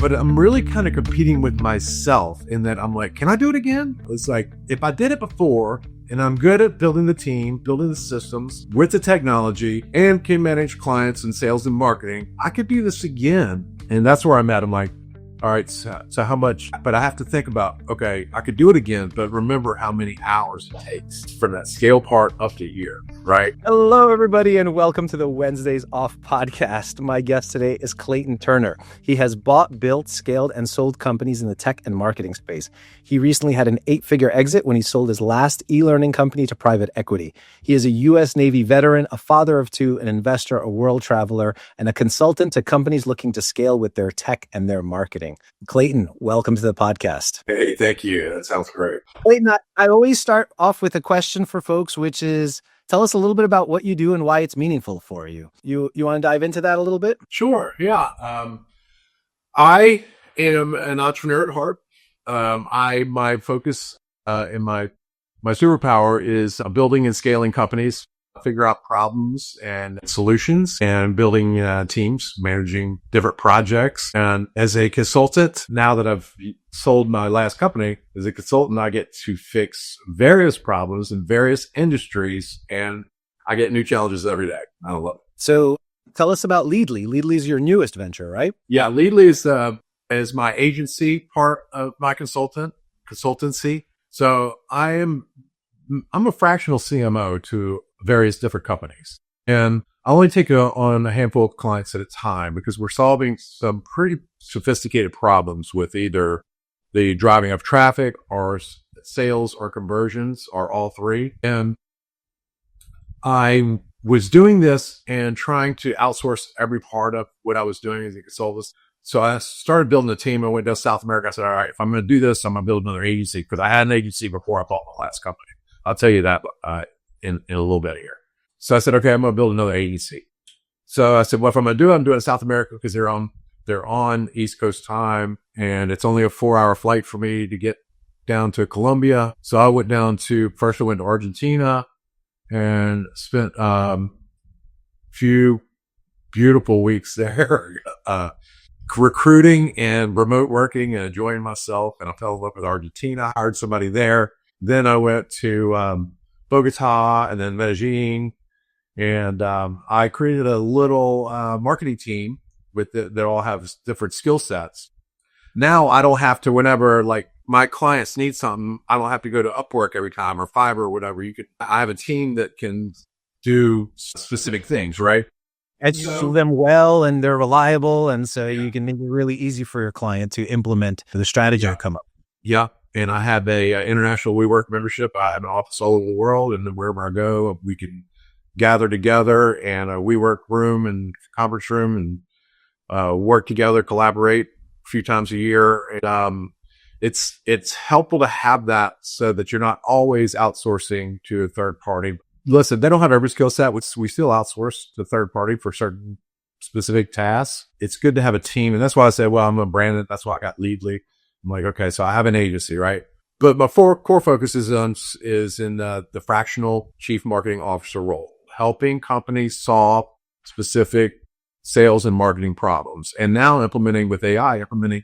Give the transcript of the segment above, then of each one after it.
but I'm really kind of competing with myself in that I'm like, can I do it again? It's like, if I did it before and I'm good at building the team, building the systems with the technology and can manage clients and sales and marketing, I could do this again. And that's where I'm at. I'm like, all right, so how much? But I have to think about, okay, I could do it again, but remember how many hours it takes from that scale part up to here, right? Hello, everybody, and welcome to the Wednesdays Off podcast. My guest today is Clayton Turner. He has bought, built, scaled, and sold companies in the tech and marketing space. He recently had an 8-figure exit when he sold his last e-learning company to private equity. He is a U.S. Navy veteran, a father of two, an investor, a world traveler, and a consultant to companies looking to scale with their tech and their marketing. Clayton, welcome to the podcast. Hey, thank you. That sounds great. Clayton, I always start off with a question for folks, which is, tell us a little bit about what you do and why it's meaningful for you. You want to dive into that a little bit? Sure. Yeah. I am an entrepreneur at heart. My focus and my superpower is building and scaling companies, figure out problems and solutions, and building teams, managing different projects. And as a consultant, now that I've sold my last company, as a consultant, I get to fix various problems in various industries, and I get new challenges every day. I love it. So tell us about Leadly. Leadly is your newest venture, right? Yeah, Leadly is my agency part of my consultancy. So I'm a fractional CMO to various different companies. And I only take on a handful of clients at a time because we're solving some pretty sophisticated problems with either the driving of traffic or sales or conversions or all three. And I was doing this and trying to outsource every part of what I was doing as a consultant. So I started building a team. I went to South America. I said, all right, if I'm going to do this, I'm going to build another agency because I had an agency before I bought my last company. I'll tell you that in a little bit here. So I said, okay, I'm going to build another agency. So I said, well, if I'm going to do it, I'm doing it in South America because they're on East Coast time, and it's only a 4-hour flight for me to get down to Colombia. So I went first I went to Argentina and spent few beautiful weeks there, recruiting and remote working and enjoying myself. And I fell in love with Argentina, hired somebody there. Then I went to Bogota and then Medellin, and I created a little marketing team that all have different skill sets. Now I don't have to, whenever like my clients need something, I don't have to go to Upwork every time or Fiverr or whatever. I have a team that can do specific things, right? And you do them well, and they're reliable, and so you can make it really easy for your client to implement the strategy to come up. Yeah. And I have a international WeWork membership. I have an office all over the world, and then wherever I go, we can gather together in a WeWork room and conference room and work together, collaborate a few times a year. And it's helpful to have that so that you're not always outsourcing to a third party. Listen, they don't have every skill set. We still outsource to third party for certain specific tasks. It's good to have a team, and that's why I said, well, I'm a branded. That's why I got Leadly. I'm like, okay, so I have an agency, right? But my core focus is in the fractional chief marketing officer role, helping companies solve specific sales and marketing problems, and now implementing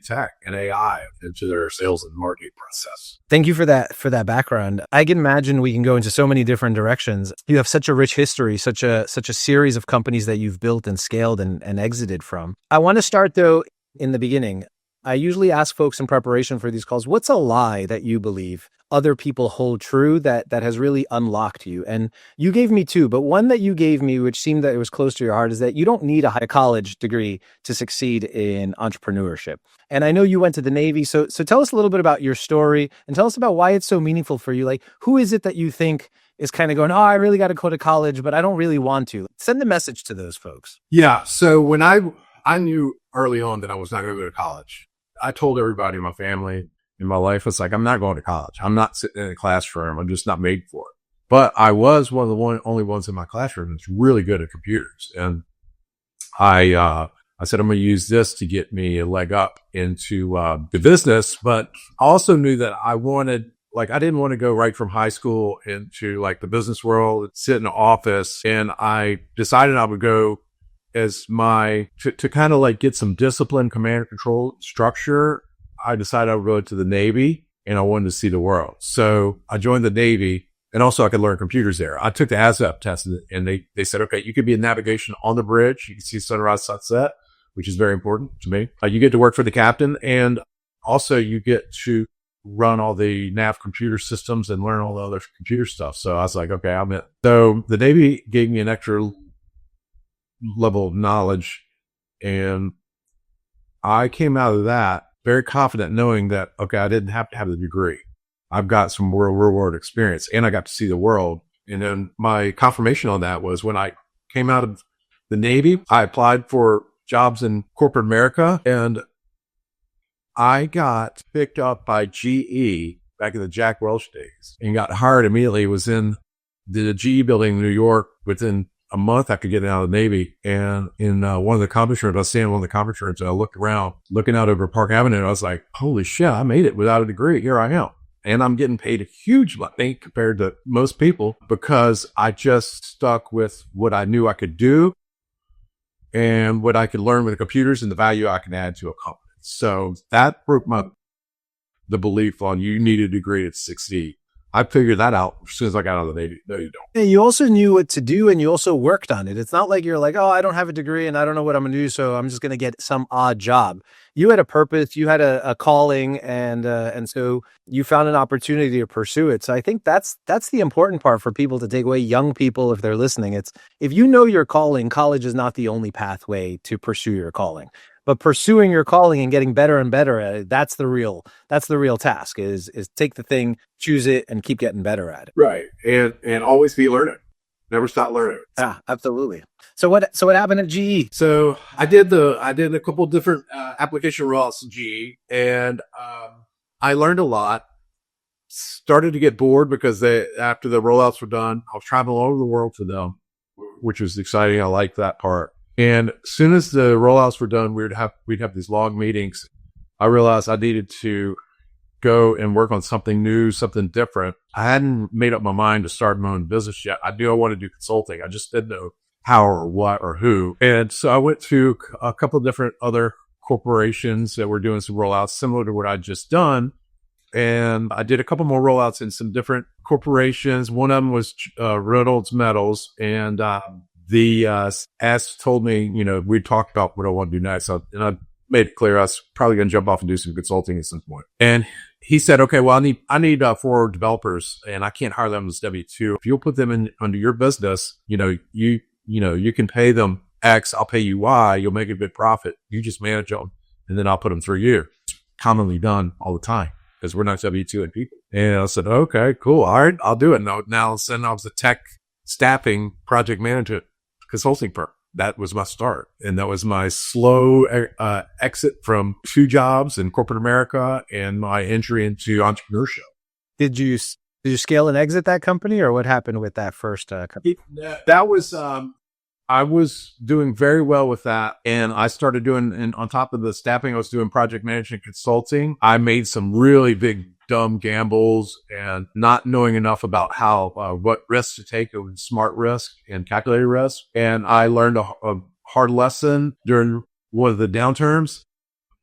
tech and AI into their sales and marketing process. Thank you for that background. I can imagine we can go into so many different directions. You have such a rich history, such a series of companies that you've built and scaled and exited from. I want to start though in the beginning. I usually ask folks in preparation for these calls, what's a lie that you believe other people hold true that has really unlocked you? And you gave me two, but one that you gave me, which seemed that it was close to your heart, is that you don't need a high college degree to succeed in entrepreneurship. And I know you went to the Navy. So tell us a little bit about your story and tell us about why it's so meaningful for you. Like, who is it that you think is kind of going, oh, I really got to go to college, but I don't really want to? Send the message to those folks. Yeah. So when I knew early on that I was not going to go to college, I told everybody in my family, in my life, it's like, I'm not going to college. I'm not sitting in a classroom. I'm just not made for it. But I was one of the only ones in my classroom that's really good at computers. And I said, I'm going to use this to get me a leg up into the business. But I also knew that I didn't want to go right from high school into like the business world and sit in an office. And I decided I would go as to kind of like get some discipline, command and control structure, I decided I would go to the Navy and I wanted to see the world. So I joined the Navy, and also I could learn computers there. I took the ASVAB test, and they said, okay, you could be in navigation on the bridge. You can see sunrise, sunset, which is very important to me. You get to work for the captain, and also you get to run all the nav computer systems and learn all the other computer stuff. So I was like, okay, I'm in. So the Navy gave me an extra level of knowledge, and I came out of that very confident, knowing that, okay, I didn't have to have the degree. I've got some real world experience, and I got to see the world. And then my confirmation on that was when I came out of the Navy, I applied for jobs in corporate America, and I got picked up by GE back in the Jack Welch days and got hired immediately. Was in the GE building in New York. Within a month after getting out of the Navy, and in one of the conference rooms, I was standing in one of the conference rooms, and I looked around, looking out over Park Avenue, and I was like, holy shit, I made it without a degree. Here I am. And I'm getting paid a huge money compared to most people because I just stuck with what I knew I could do and what I could learn with the computers and the value I can add to a company. So that broke the belief on you need a degree to succeed. I figured that out as soon as I got out of the Navy. No, you don't. And you also knew what to do, and you also worked on it. It's not like you're like, oh, I don't have a degree and I don't know what I'm going to do, so I'm just going to get some odd job. You had a purpose, you had a calling, and so you found an opportunity to pursue it. So I think that's the important part for people to take away. Young people, if they're listening, it's if you know your calling, college is not the only pathway to pursue your calling. But pursuing your calling and getting better and better at it, that's the real task is take the thing, choose it, and keep getting better at it. Right. And always be learning. Never stop learning. Yeah, absolutely. So what happened at GE? So I did a couple of different application rollouts at GE, and I learned a lot. Started to get bored because after the rollouts were done, I was traveling all over the world for them, which was exciting. I liked that part. And as soon as the rollouts were done, we'd have these long meetings. I realized I needed to go and work on something new, something different. I hadn't made up my mind to start my own business yet. I knew I wanted to do consulting. I just didn't know how or what or who. And so I went to a couple of different other corporations that were doing some rollouts similar to what I'd just done. And I did a couple more rollouts in some different corporations. One of them was Reynolds Metals, and the S told me, we talked about what I want to do next. And I made it clear I was probably going to jump off and do some consulting at some point. And he said, okay, well, I need 4 developers, and I can't hire them as W-2. If you'll put them in under your business, you can pay them X, I'll pay you Y, you'll make a good profit. You just manage them, and then I'll put them through you. It's commonly done all the time because we're not W-2 and people. And I said, okay, cool. All right, I'll do it. Now all of a sudden I was a tech staffing project management consulting firm. That was my start. And that was my slow exit from 2 jobs in corporate America and my entry into entrepreneurship. Did you scale and exit that company, or what happened with that first company? That was, I was doing very well with that. And I started doing, and on top of the staffing, I was doing project management consulting. I made some really big dumb gambles and not knowing enough about how, what risks to take, with smart risk and calculated risk. And I learned a hard lesson during one of the downturns.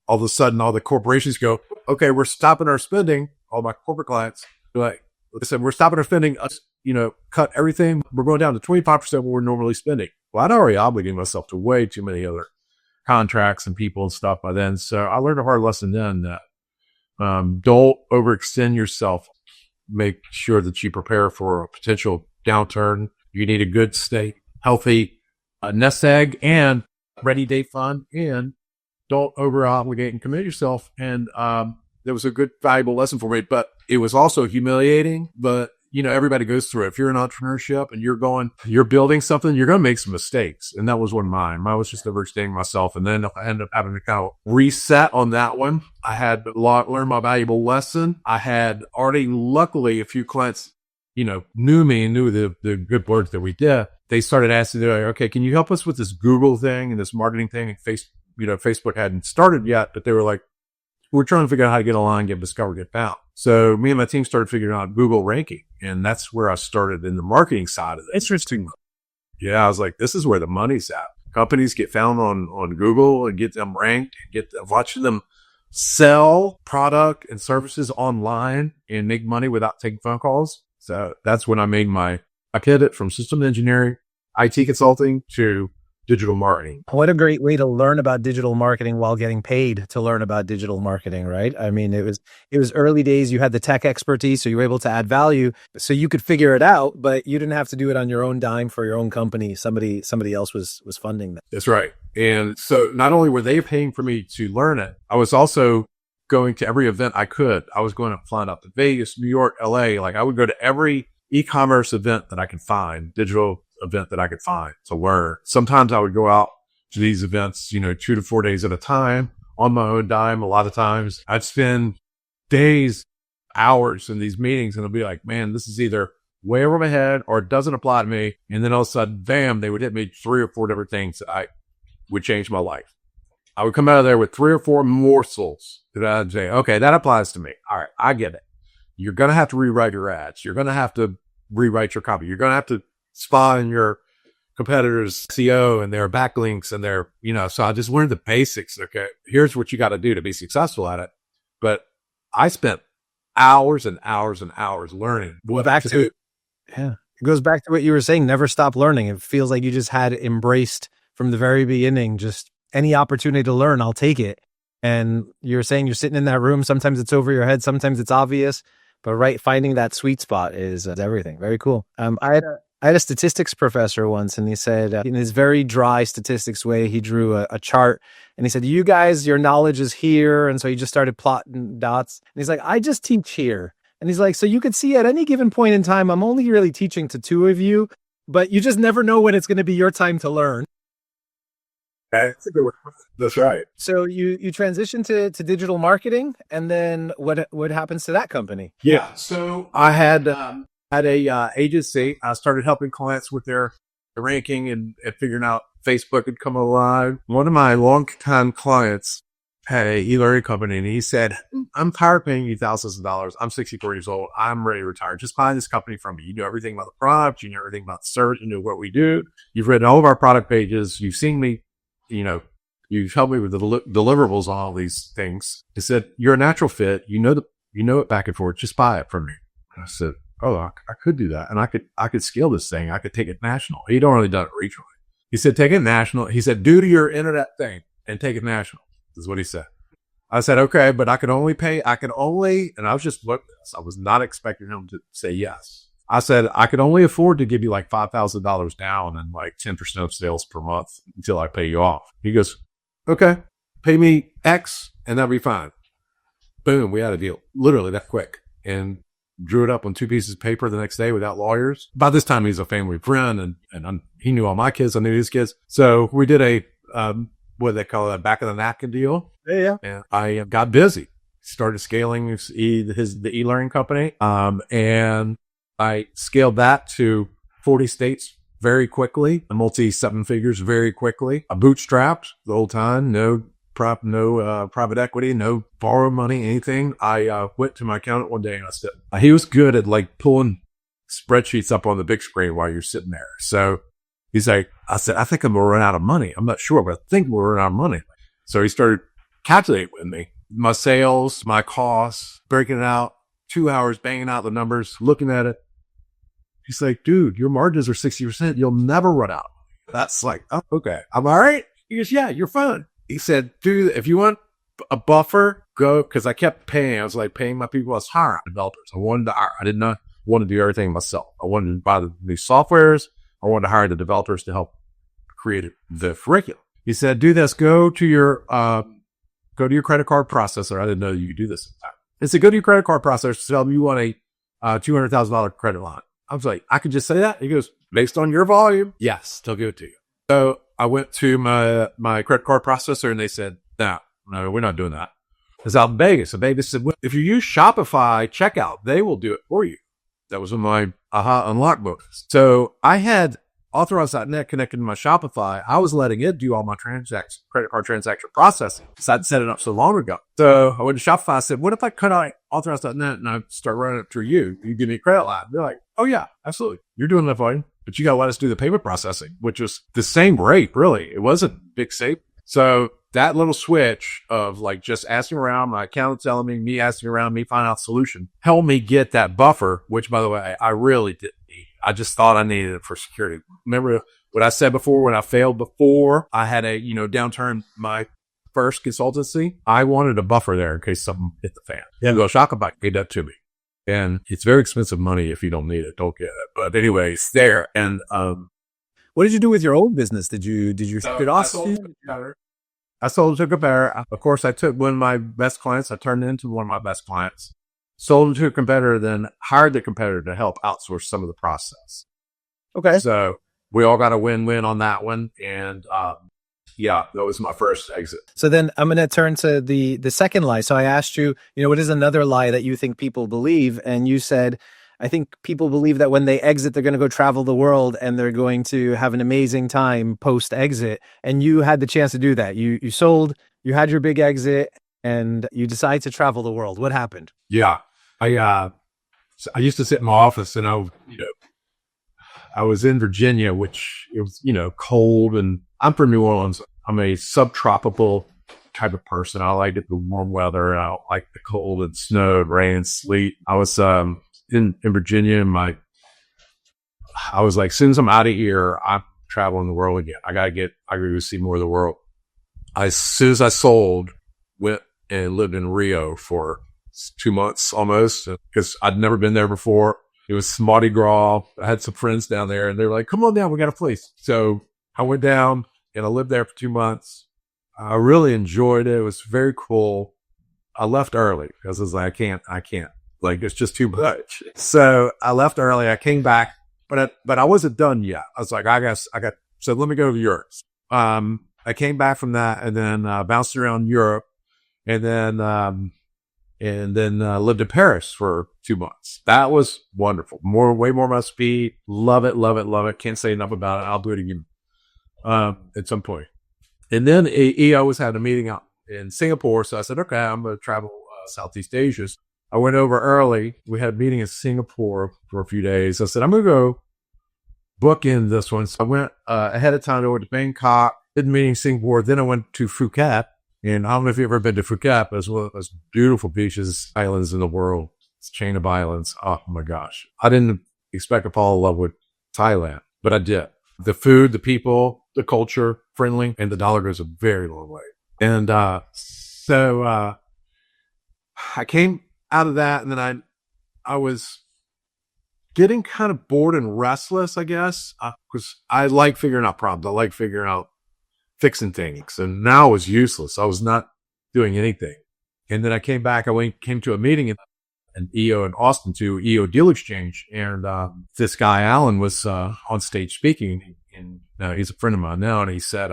All of a sudden, all the corporations go, okay, we're stopping our spending. All my corporate clients, like, listen, we're stopping our spending, cut everything. We're going down to 25% what we're normally spending. Well, I'd already obligated myself to way too many other contracts and people and stuff by then. So I learned a hard lesson then that don't overextend yourself. Make sure that you prepare for a potential downturn. You need a good, healthy nest egg and ready day fund, and don't over obligate and commit yourself. And that was a good, valuable lesson for me, but it was also humiliating. But everybody goes through it. If you're in entrepreneurship and you're building something, you're going to make some mistakes. And that was one of mine. I was just overextending myself. And then I ended up having to kind of reset on that one. I had learned my valuable lesson. I had already, luckily, a few clients, knew me and knew the good work that we did. They started asking, they're like, okay, can you help us with this Google thing and this marketing thing? And Facebook hadn't started yet, but they were like, we're trying to figure out how to get online, get discovered, get found. So me and my team started figuring out Google ranking. And that's where I started in the marketing side of it. Interesting. Yeah, I was like, this is where the money's at. companies get found on Google and get them ranked, watching them sell product and services online and make money without taking phone calls. So that's when I pivoted from system engineering, IT consulting to digital marketing. What a great way to learn about digital marketing while getting paid to learn about digital marketing, right? I mean, it was early days. You had the tech expertise, so you were able to add value, so you could figure it out, but you didn't have to do it on your own dime for your own company. Somebody else was funding that. That's right. And so not only were they paying for me to learn it, I was also going to every event I could. I was going to fly out to Vegas, New York, LA. Like I would go to every e-commerce event that I could find, digital event that I could find to learn. Sometimes I would go out to these events, 2 to 4 days at a time on my own dime. A lot of times I'd spend days, hours in these meetings and it'll be like, man, this is either way over my head or it doesn't apply to me. And then all of a sudden, bam, they would hit me 3 or 4 different things that would change my life. I would come out of there with 3 or 4 morsels that I'd say, okay, that applies to me. All right, I get it. You're going to have to rewrite your ads. You're going to have to rewrite your copy. You're going to have to spy on your competitors' SEO and their backlinks and their, so I just learned the basics. Okay, here's what you got to do to be successful at it. But I spent hours and hours and hours learning. It goes back to what you were saying, never stop learning. It feels like you just had embraced from the very beginning, just any opportunity to learn, I'll take it. And you're saying you're sitting in that room. Sometimes it's over your head. Sometimes it's obvious, but finding that sweet spot is everything. Very cool. I had a statistics professor once, and he said, in his very dry statistics way, he drew a chart, and he said, you guys, your knowledge is here. And so he just started plotting dots. And he's like, I just teach here. And he's like, so you could see at any given point in time, I'm only really teaching to 2 of you, but you just never know when it's going to be your time to learn. That's a good word. That's right. So you transitioned to digital marketing, and then what happens to that company? Yeah. So I had a agency. I started helping clients with their ranking and figuring out Facebook had come alive. One of my longtime clients had a e-learning company, and he said, I'm tired of paying you thousands of dollars. I'm 64 years old. I'm ready to retire. Just buy this company from me. You know everything about the product. You know everything about the service. You know what we do. You've read all of our product pages. You've seen me. You've helped me with the deliverables on all these things. He said, you're a natural fit. You know it back and forth. Just buy it from me. I said, oh, I could do that. And I could scale this thing. I could take it national. He'd already done it regionally. He said, take it national. He said, due to your internet thing and take it national. This is what he said. I said, okay, but and I was just looking at this. I was not expecting him to say yes. I said, I could only afford to give you like $5,000 down and like 10% of sales per month until I pay you off. He goes, okay, pay me X and that'll be fine. Boom, we had a deal. Literally that quick. And drew it up on 2 pieces of paper the next day without lawyers. By this time, he's a family friend and he knew all my kids. I knew his kids. So we did a, what they call a back of the napkin deal. Yeah. And I got busy, started scaling the e-learning company. And I scaled that to 40 states very quickly, multi 7 figures very quickly. I bootstrapped the whole time, no private equity, no borrow money, anything. I went to my accountant one day and I said, he was good at like pulling spreadsheets up on the big screen while you're sitting there. So he's like, I said, I think I'm going to run out of money. I'm not sure, but I think we'll run out of money. So he started calculating with me, my sales, my costs, breaking it out, 2 hours, banging out the numbers, looking at it. He's like, dude, your margins are 60%. You'll never run out. That's like, oh, okay. I'm all right. He goes, yeah, you're fine. He said, dude, if you want a buffer, go. Cause I kept paying. I was like paying my people. I was hiring developers. I did not want to do everything myself. I wanted to buy the new softwares. I wanted to hire the developers to help create the curriculum. He said, do this, go to your credit card processor. I didn't know you could do this at the time. He said, go to your credit card processor, tell them you want a $200,000 credit line. I was like, I could just say that? He goes, based on your volume, yes, they'll give it to you. So I went to my credit card processor and they said, no, we're not doing that. It's out in Vegas. And Vegas said, well, if you use Shopify checkout, they will do it for you. That was my aha unlock bonus. So I had Authorize.net connected to my Shopify. I was letting it do all my credit card transaction processing. So I'd set it up so long ago. So I went to Shopify. I said, what if I cut out Authorize.net and I start running it through you? You give me a credit line. They're like, oh yeah, absolutely. You're doing that volume. but you got to let us do the payment processing, which was the same rate, really. It wasn't big save. So that little switch of like just asking around, my accountant telling me asking around, me finding out solution, helped me get that buffer, which by the way, I really didn't need. I just thought I needed it for security. Remember what I said before, when I failed before, I had a, downturn my first consultancy. I wanted a buffer there in case something hit the fan. Yeah. Go Shopify gave that to me. And it's very expensive money if you don't need it. Don't get it. But anyway, it's there. And what did you do with your old business? Did you so it off? I sold to a competitor. Of course, I took one of my best clients. I turned it into one of my best clients. Sold it to a competitor, then hired the competitor to help outsource some of the process. Okay. So we all got a win-win on that one. And yeah, that was my first exit. So then I'm going to turn to the second lie. So I asked you, what is another lie that you think people believe? And you said, I think people believe that when they exit, they're going to go travel the world and they're going to have an amazing time post-exit. And you had the chance to do that. You sold, you had your big exit, and you decided to travel the world. What happened? Yeah. I used to sit in my office and I was in Virginia, which it was, cold, and I'm from New Orleans. I'm a subtropical type of person. I like the warm weather. I don't like the cold and snow, rain, and sleet. I was in Virginia, and I was like, as soon as I'm out of here, I'm traveling the world again. I gotta go see more of the world. As soon as I sold, went and lived in Rio for 2 months almost, because I'd never been there before. It was Mardi Gras. I had some friends down there, and they were like, come on down, we got a place. So I went down and I lived there for 2 months. I really enjoyed it. It was very cool. I left early because I was like, I can't. Like, it's just too much. So I left early. I came back, but I wasn't done yet. I was like, so let me go to Europe. I came back from that and then bounced around Europe, and then lived in Paris for 2 months. That was wonderful. Way more my speed. Love it, love it, love it. Can't say enough about it. I'll do it again at some point. And then EO was having a meeting out in Singapore. So I said, okay, I'm going to travel Southeast Asia. I went over early. We had a meeting in Singapore for a few days. I said, I'm going to go book in this one. So I went ahead of time over to Bangkok, did a meeting in Singapore. Then I went to Phuket. And I don't know if you've ever been to Phuket, but it's one of the most beautiful beaches, islands in the world. It's a chain of islands. Oh my gosh. I didn't expect to fall in love with Thailand, but I did. The food, the people, the culture, friendly, and the dollar goes a very long way. And so I came out of that, and then I was getting kind of bored and restless, I guess, because I like figuring out problems. I like fixing things, and now it was useless. I was not doing anything. And then I came back. Came to a meeting in EO in Austin, to EO Deal Exchange, and this guy Alan was on stage speaking, and he's a friend of mine now. And he said,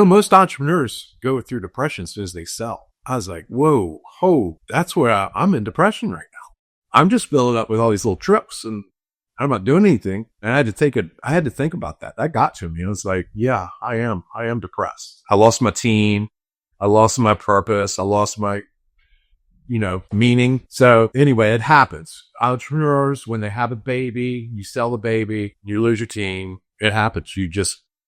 most entrepreneurs go through depression as soon as they sell. I was like, whoa, that's where I'm in depression right now. I'm just filling up with all these little trips, and I'm not doing anything. And I had to think about that. That got to me. I was like, yeah, I am depressed. I lost my team. I lost my purpose. I lost my, meaning. So anyway, it happens. Entrepreneurs, when they have a baby, you sell the baby, you lose your team. It happens. You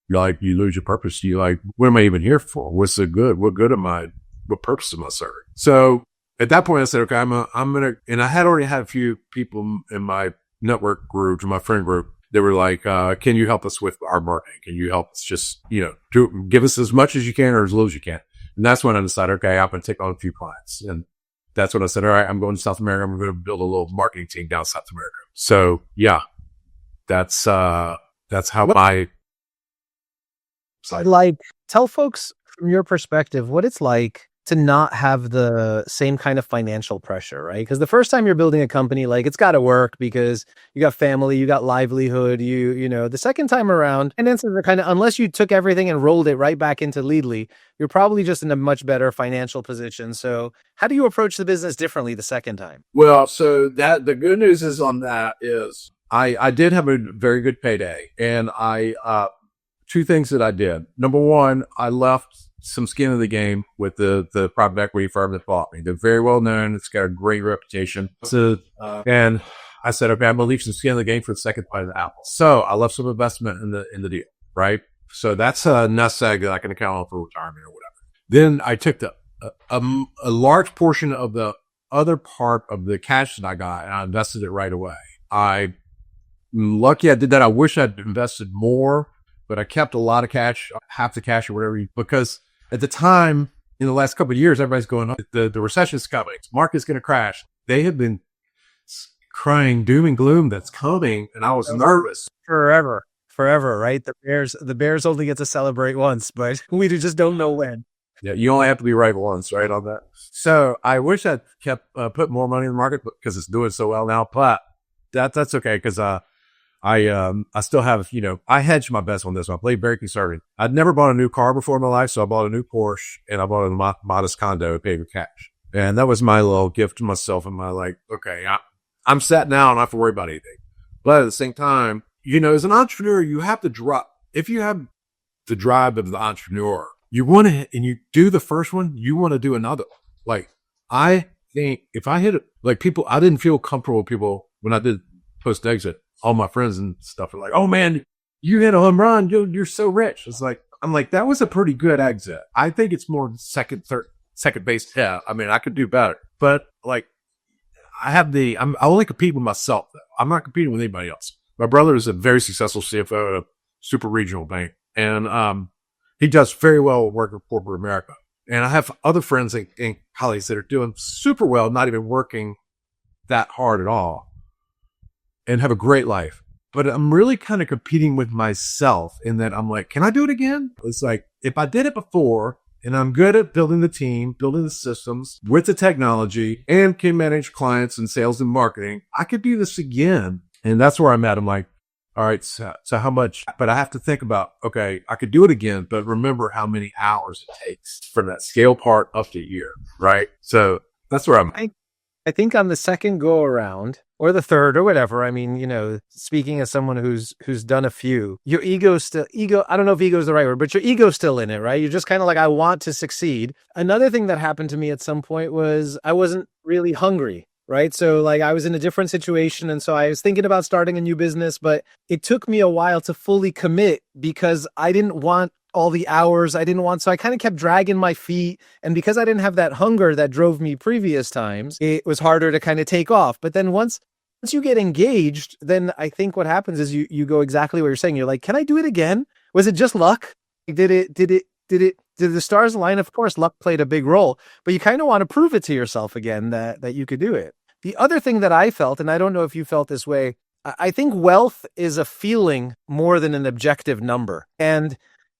lose your purpose. You like, what am I even here for? What's the good? What good am I? What purpose am I serving? So at that point I said, okay, I'm going to, and I had already had a few people in my network group, to my friend group, they were like, can you help us with our marketing? Can you help us just, give us as much as you can or as little as you can? And that's when I decided, okay, I'm going to take on a few clients. And that's when I said, all right, I'm going to South America. I'm going to build a little marketing team down South America. So yeah, that's how tell folks from your perspective what it's like to not have the same kind of financial pressure, right? Because the first time you're building a company, like, it's got to work because you got family, you got livelihood, the second time around, finances are kind of, unless you took everything and rolled it right back into Leadly, you're probably just in a much better financial position. So how do you approach the business differently the second time? Well, so that the good news is on that is I did have a very good payday, and two things that I did. Number one, I left some skin in the game with the private equity firm that bought me. They're very well known. It's got a great reputation. So, and I said, okay, I'm going to leave some skin in the game for the second bite of the apple. So I left some investment in the deal, right? So that's a nest egg that I can account on for retirement or whatever. Then I took a large portion of the other part of the cash that I got and I invested it right away. I'm lucky I did that. I wish I'd invested more, but I kept a lot of cash, half the cash or whatever, because at the time, in the last couple of years, everybody's going, the recession's coming, the market's going to crash. They have been crying doom and gloom that's coming, and I was nervous. Forever, right? The Bears only get to celebrate once, but we just don't know when. Yeah, you only have to be right once, right, on that. So I wish I'd kept put more money in the market because it's doing so well now. But that's okay because I still have, I hedged my bets on this one. I played very conservative. I'd never bought a new car before in my life, so I bought a new Porsche and I bought a modest condo paid with cash. And that was my little gift to myself and okay, I'm set now. I don't have to worry about anything. But at the same time, as an entrepreneur, you have to drop. If you have the drive of the entrepreneur, you want to, and you do the first one, you want to do another. Like, I think if I hit it, like people, I didn't feel comfortable with people when I did post exit. All my friends and stuff are like, "Oh man, you hit a home run. You're so rich." I'm like, that was a pretty good exit. I think it's more second base. Yeah. I mean, I could do better, but like I only compete with myself though. I'm not competing with anybody else. My brother is a very successful CFO at a super regional bank. And, he does very well working for corporate America. And I have other friends and colleagues that are doing super well, not even working that hard at all, and have a great life. But I'm really kind of competing with myself in that I'm like, can I do it again? It's like, if I did it before and I'm good at building the team, building the systems with the technology and can manage clients and sales and marketing, I could do this again. And that's where I'm at. I'm like, all right, so how much? But I have to think about, okay, I could do it again, but remember how many hours it takes from that scale part up to year, right? So that's where I'm at. I think on the second go around or the third or whatever, I mean, speaking as someone who's done a few, your I don't know if ego is the right word, but your ego's still in it, right? You're just kind of like, I want to succeed. Another thing that happened to me at some point was I wasn't really hungry. Right. So like I was in a different situation. And so I was thinking about starting a new business, but it took me a while to fully commit because I didn't want all the hours. So I kind of kept dragging my feet. And because I didn't have that hunger that drove me previous times, it was harder to kind of take off. But then once you get engaged, then I think what happens is you go exactly what you're saying. You're like, can I do it again? Was it just luck? Did the stars align? Of course, luck played a big role, but you kind of want to prove it to yourself again that you could do it. The other thing that I felt, and I don't know if you felt this way, I think wealth is a feeling more than an objective number. And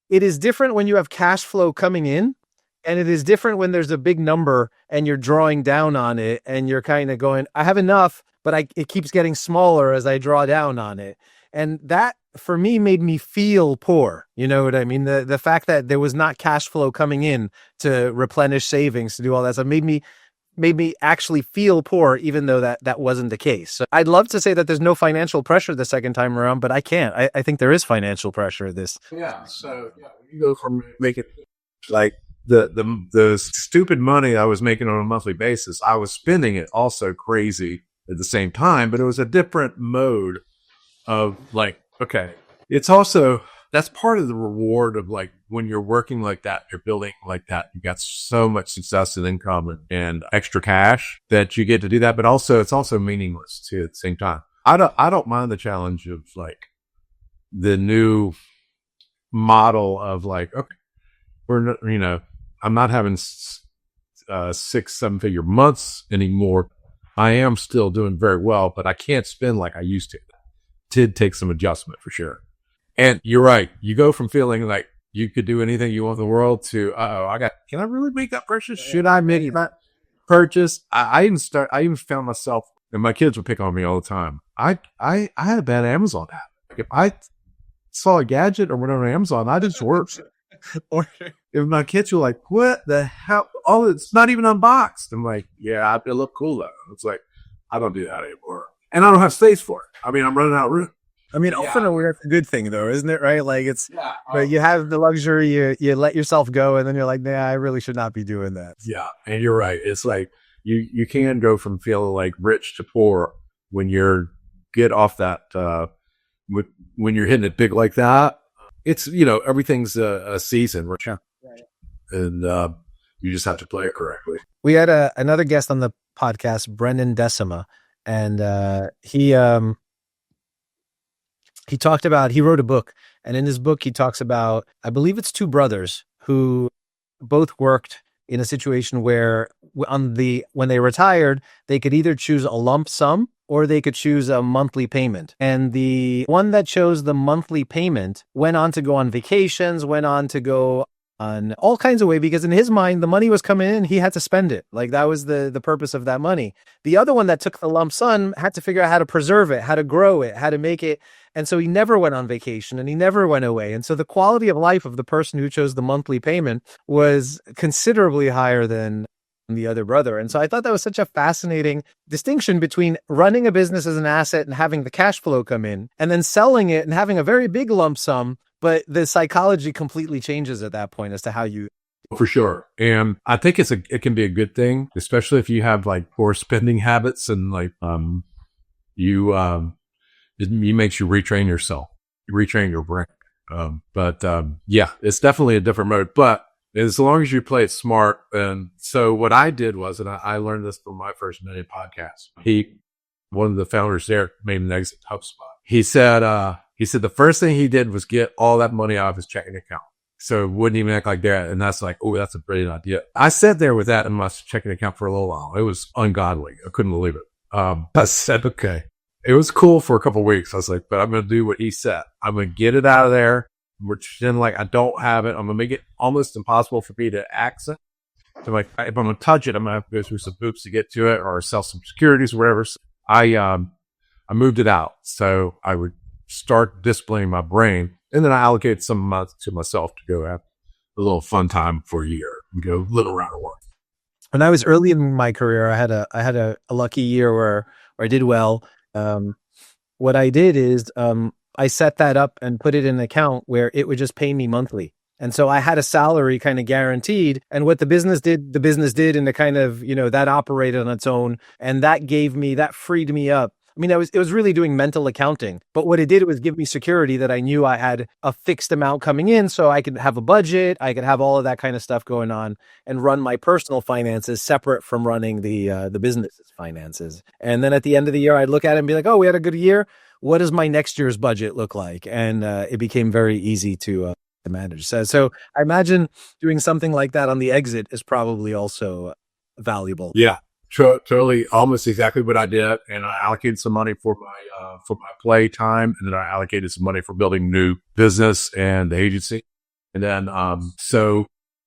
it is different when you have cash flow coming in, and it is different when there's a big number and you're drawing down on it and you're kind of going, I have enough, but it keeps getting smaller as I draw down on it. And that, for me, made me feel poor. You know what I mean? The fact that there was not cash flow coming in to replenish savings, to do all that stuff, made me actually feel poor, even though that wasn't the case. So I'd love to say that there's no financial pressure the second time around, but I can't. I think there is financial pressure this. Yeah. So you go from making like the stupid money I was making on a monthly basis, I was spending it also crazy at the same time, but it was a different mode of like, okay, it's also, that's part of the reward of like when you're working like that, you're building like that, you got so much success and income and extra cash that you get to do that. But also it's also meaningless too at the same time. I don't mind the challenge of like the new model of like, okay, I'm not having 6-7 figure months anymore. I am still doing very well, but I can't spend like I used to. Did take some adjustment for sure. And you're right. You go from feeling like you could do anything you want in the world to, can I really make that purchase? Should I make that purchase? I even found myself, and my kids would pick on me all the time. I had a bad Amazon app. Like if I saw a gadget or whatever on Amazon, I just worked. Or if my kids were like, what the hell? Oh, it's not even unboxed. I'm like, yeah, it look cool though. It's like, I don't do that anymore. And I don't have space for it. I mean, I'm running out of room. I mean, often it's a good thing though, isn't it? Right? Like but you have the luxury, you let yourself go, and then you're like, nah, I really should not be doing that. Yeah. And you're right. It's like, you can go from feeling like rich to poor when you're get off that, when you're hitting it big like that, it's, everything's a season, right? Yeah. And you just have to play it correctly. We had another guest on the podcast, Brendan Decima, and he talked about, he wrote a book, and in his book he talks about, I believe it's two brothers who both worked in a situation where when they retired, they could either choose a lump sum or they could choose a monthly payment. And the one that chose the monthly payment went on to go on vacations, went on to go on all kinds of ways, because in his mind, the money was coming in, he had to spend it. Like that was the purpose of that money. The other one that took the lump sum had to figure out how to preserve it, how to grow it, how to make it. And so he never went on vacation and he never went away. And so the quality of life of the person who chose the monthly payment was considerably higher than the other brother. And so I thought that was such a fascinating distinction between running a business as an asset and having the cash flow come in, and then selling it and having a very big lump sum. But the psychology completely changes at that point as to how you. For sure. And I think it can be a good thing, especially if you have like poor spending habits and like, it makes you retrain yourself, retrain your brain. Yeah, it's definitely a different mode, but as long as you play it smart. And so what I did was, and I learned this from my first Million podcast. One of the founders there made an exit HubSpot. He said the first thing he did was get all that money out of his checking account. So it wouldn't even act like that. And that's like, oh, that's a brilliant idea. I sat there with that in my checking account for a little while. It was ungodly. I couldn't believe it. I said, okay. It was cool for a couple of weeks. I was like, but I'm going to do what he said. I'm going to get it out of there. Pretend like I don't have it. I'm going to make it almost impossible for me to access. So like, if I'm going to touch it, I'm going to have to go through some hoops to get to it, or sell some securities or whatever. So I moved it out. So I would start disciplining my brain, and then I allocated some months to myself to go have a little fun time for a year and go little around the world. When I was early in my career, I had a lucky year where I did well. What I did is I set that up and put it in an account where it would just pay me monthly. And so I had a salary kind of guaranteed, and what the business did, and it kind of, that operated on its own. And that freed me up. I mean, it was really doing mental accounting, but what it did was give me security that I knew I had a fixed amount coming in, so I could have a budget, I could have all of that kind of stuff going on, and run my personal finances separate from running the business's finances. And then at the end of the year, I'd look at it and be like, oh, we had a good year. What does my next year's budget look like? And it became very easy to manage. So I imagine doing something like that on the exit is probably also valuable. Yeah. Totally, almost exactly what I did, and I allocated some money for my play time, and then I allocated some money for building new business and the agency, and then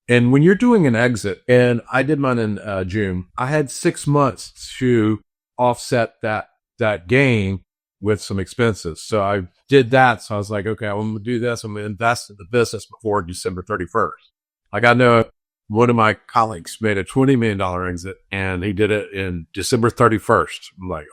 and when you're doing an exit, and I did mine in June, I had 6 months to offset that gain with some expenses, so I did that. So I was like, okay, I'm going to do this. I'm going to invest in the business before December 31st. Like I know. One of my colleagues made a $20 million exit, and he did it in December 31st. I'm like,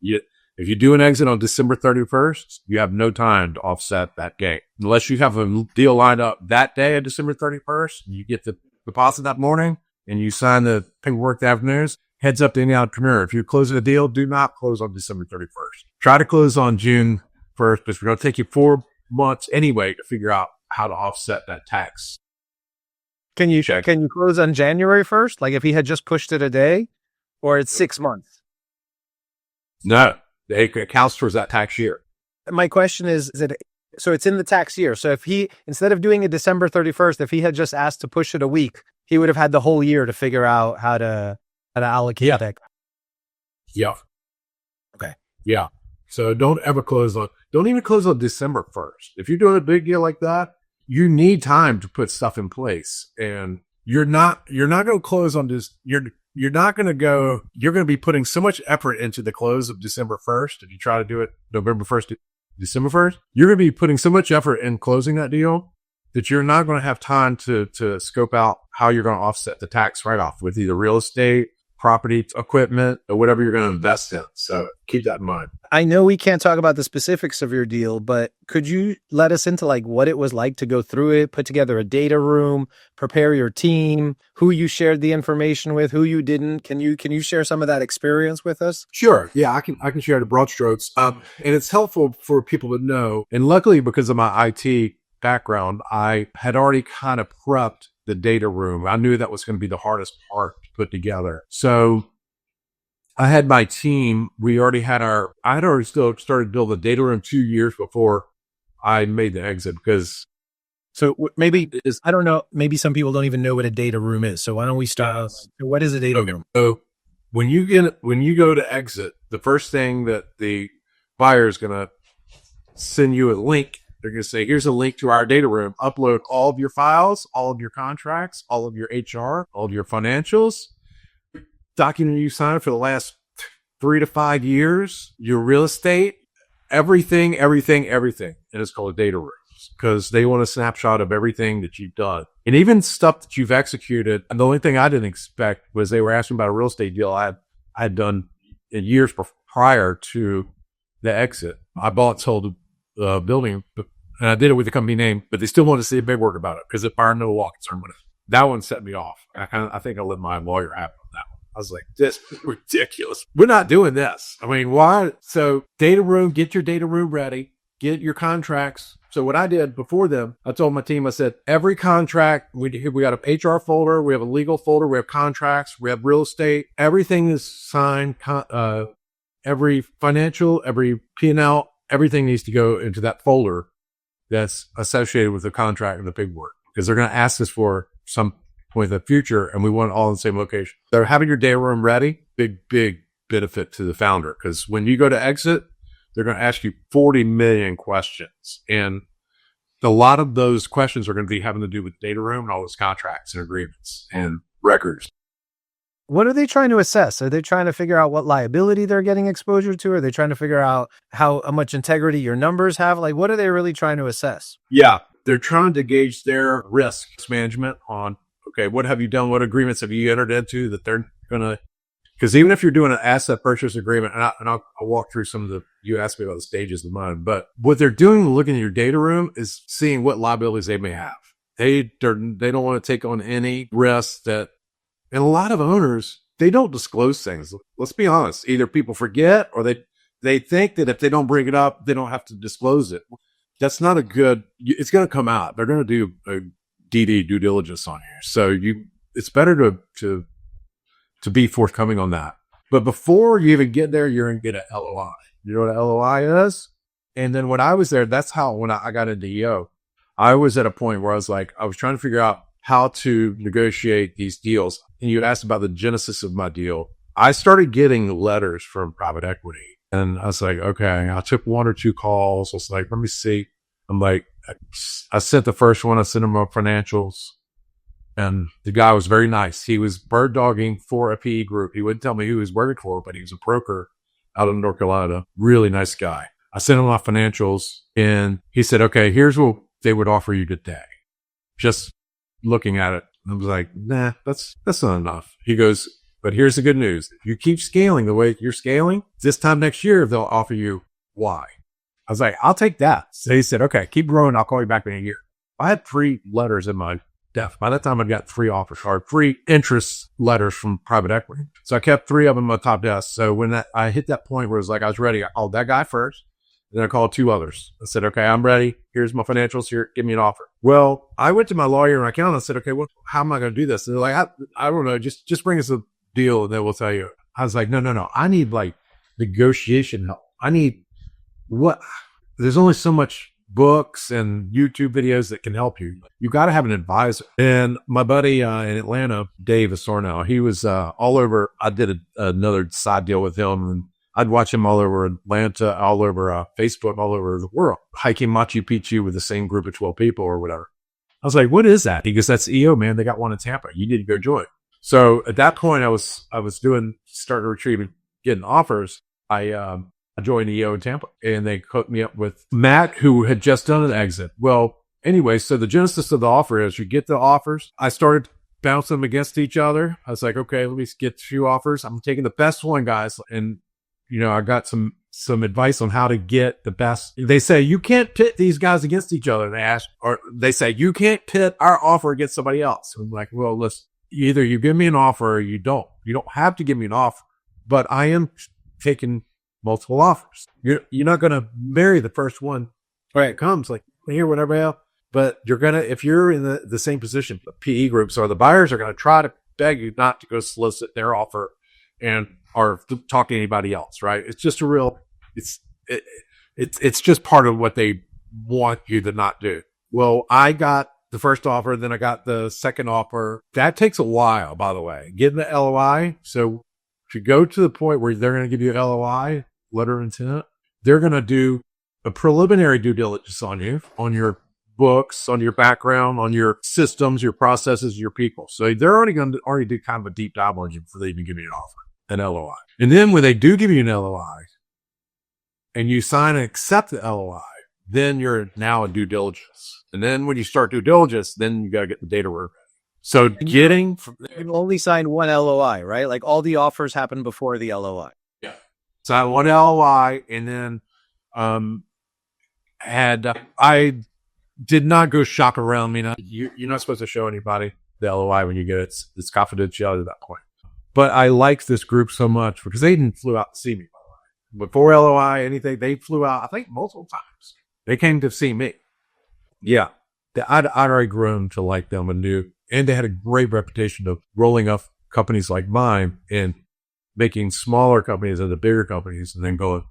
if you do an exit on December 31st, you have no time to offset that gain. Unless you have a deal lined up that day of December 31st, you get the deposit that morning, and you sign the paperwork that afternoon. Heads up to any entrepreneur. If you're closing a deal, do not close on December 31st. Try to close on June 1st, but it's going to take you 4 months anyway to figure out how to offset that tax. Can you close on January 1st? Like if he had just pushed it a day, or it's 6 months? No, it counts towards that tax year. My question is so it's in the tax year. So if he, instead of doing it December 31st, if he had just asked to push it a week, he would have had the whole year to figure out how to allocate that. Yeah. Okay. Yeah. So don't even close on December 1st. If you're doing a big deal like that, you need time to put stuff in place, and you're not going to close on this. You're going to be putting so much effort into the close of December 1st. If you try to do it November 1st to December 1st, you're going to be putting so much effort in closing that deal that you're not going to have time to scope out how you're going to offset the tax write-off with either real estate, property, equipment, or whatever you're going to invest in. So keep that in mind. I know we can't talk about the specifics of your deal, but could you let us into like what it was like to go through it, put together a data room, prepare your team, who you shared the information with, who you didn't? Can you share some of that experience with us? Sure. Yeah, I can share the broad strokes. And it's helpful for people to know. And luckily, because of my IT background, I had already kind of prepped the data room. I knew that was going to be the hardest part to put together. So I had my team. I had already still started building the data room 2 years before I made the exit because. So maybe, I don't know, maybe some people don't even know what a data room is. So why don't we start? What is a data room? So when you go to exit, the first thing that the buyer is going to send you a link. They're going to say, here's a link to our data room. Upload all of your files, all of your contracts, all of your HR, all of your financials, document you signed for the last 3 to 5 years, your real estate, everything. And it's called a data room because they want a snapshot of everything that you've done. And even stuff that you've executed. And the only thing I didn't expect was they were asking about a real estate deal I had done in years prior to the exit. I bought, sold a building, and I did it with the company name, but they still wanted to see a big word about it because if I no law concern with it. That one set me off. I think I let my lawyer have on that one. I was like, this is ridiculous. We're not doing this. I mean, why? So data room, get your data room ready, get your contracts. So what I did before them, I told my team, I said, every contract, we got an HR folder, we have a legal folder, we have contracts, we have real estate, everything is signed, every financial, every P&L, everything needs to go into that folder that's associated with the contract and the paperwork because they're going to ask us for some point in the future and we want it all in the same location. So having your data room ready, big benefit to the founder because when you go to exit, they're going to ask you 40 million questions. And a lot of those questions are going to be having to do with data room and all those contracts and agreements and records. What are they trying to assess? Are they trying to figure out what liability they're getting exposure to? Are they trying to figure out how much integrity your numbers have? Like, what are they really trying to assess? Yeah, they're trying to gauge their risk management on, okay, what have you done? What agreements have you entered into that they're going to, because even if you're doing an asset purchase agreement, and I'll walk through some of the, you asked me about the stages of mine, but what they're doing looking at your data room is seeing what liabilities they may have. They don't want to take on any risks that, and a lot of owners, they don't disclose things. Let's be honest. Either people forget or they think that if they don't bring it up, they don't have to disclose it. That's not a good, it's going to come out. They're going to do a DD, due diligence on here. So it's better to be forthcoming on that. But before you even get there, you're going to get an LOI. You know what an LOI is? And then when I was there, that's how, when I got into EO, I was at a point where I was trying to figure out how to negotiate these deals. And you asked about the genesis of my deal. I started getting letters from private equity. And I was like, okay, I took 1 or 2 calls. I was like, let me see. I'm like, I sent the first one. I sent him my financials. And the guy was very nice. He was bird dogging for a PE group. He wouldn't tell me who he was working for, but he was a broker out of North Carolina. Really nice guy. I sent him my financials and he said, okay, here's what they would offer you today. Just looking at it, I was like, nah, that's not enough. He goes, but here's the good news. If you keep scaling the way you're scaling, this time next year, they'll offer you Y. I was like, I'll take that. So he said, okay, keep growing. I'll call you back in a year. I had 3 letters in my desk. By that time, I'd got 3 offers or 3 interest letters from private equity. So I kept 3 of them on my top desk. So when I hit that point where it was like, I was ready, I called that guy first. Then I called 2 others. I said, okay, I'm ready. Here's my financials here. Give me an offer. Well, I went to my lawyer and my accountant and said, okay, well, how am I going to do this? And they're like, I don't know. Just bring us a deal and then we'll tell you. I was like, no. I need like negotiation help. I need there's only so much books and YouTube videos that can help you. You got to have an advisor. And my buddy in Atlanta, Dave Asorno, he was all over. I did another side deal with him and I'd watch him all over Atlanta, all over Facebook, all over the world, hiking Machu Picchu with the same group of 12 people or whatever. I was like, what is that? He goes, that's EO, man. They got one in Tampa. You need to go join. So at that point, I was starting retrieving, getting offers. I joined EO in Tampa and they hooked me up with Matt, who had just done an exit. Well, anyway, so the genesis of the offer is you get the offers. I started bounce them against each other. I was like, okay, let me get a few offers. I'm taking the best one, guys. And, I got some advice on how to get the best. They say, you can't pit these guys against each other. They say, you can't pit our offer against somebody else. I'm like, well, listen, either you give me an offer or you don't. You don't have to give me an offer, but I am taking multiple offers. You're not going to marry the first one when it comes, like here, whatever else. But if you're in the same position, the PE groups or the buyers are going to try to beg you not to go solicit their offer or talk to anybody else, right? It's just it's just part of what they want you to not do. Well, I got the first offer, then I got the second offer. That takes a while, by the way, getting the LOI. So to go to the point where they're going to give you an LOI, letter of intent, they're going to do a preliminary due diligence on you, on your books, on your background, on your systems, your processes, your people. So they're already going to do kind of a deep dive on you before they even give you an offer, an LOI. And then when they do give you an LOI and you sign and accept the LOI, then you're now in due diligence. And then when you start due diligence, then you got to get the data work. So you only sign one LOI, right? Like all the offers happen before the LOI. Yeah. Sign one LOI, and then I did not go shop around. You're not supposed to show anybody the LOI when you get it. It's confidentiality at that point. But I liked this group so much because they didn't flew out to see me, by the way. Before LOI, anything, they flew out, I think, multiple times. They came to see me. Yeah. I'd already grown to like them and they had a great reputation of rolling up companies like mine and making smaller companies into bigger companies and then going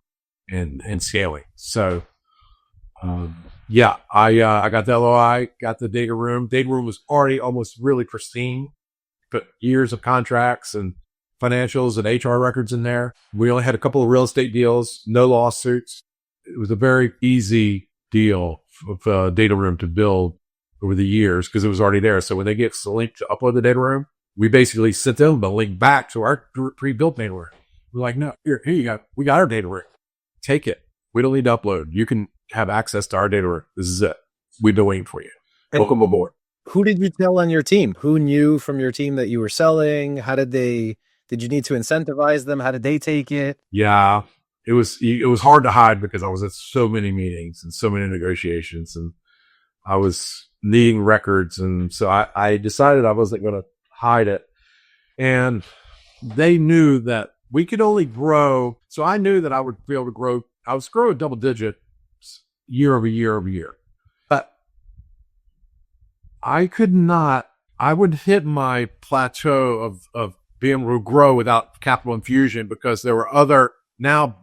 and scaling. So, I got the LOI, got the data room. Data room was already almost really pristine, but years of contracts and financials and HR records in there. We only had a couple of real estate deals, no lawsuits. It was a very easy deal of data room to build over the years because it was already there. So when they get the link to upload the data room, we basically sent them the link back to our pre-built data room. We're like, no, here you go. We got our data room. Take it. We don't need to upload. You can have access to our data room. This is it. We've been waiting for you. Welcome aboard. Who did you tell on your team? Who knew from your team that you were selling? Did you need to incentivize them? How did they take it? Yeah, it was hard to hide because I was at so many meetings and so many negotiations and I was needing records. And so I decided I wasn't going to hide it. And they knew that we could only grow. So I knew that I would be able to grow. I was growing double digit year over year. But I would hit my plateau of being able to grow without capital infusion because there were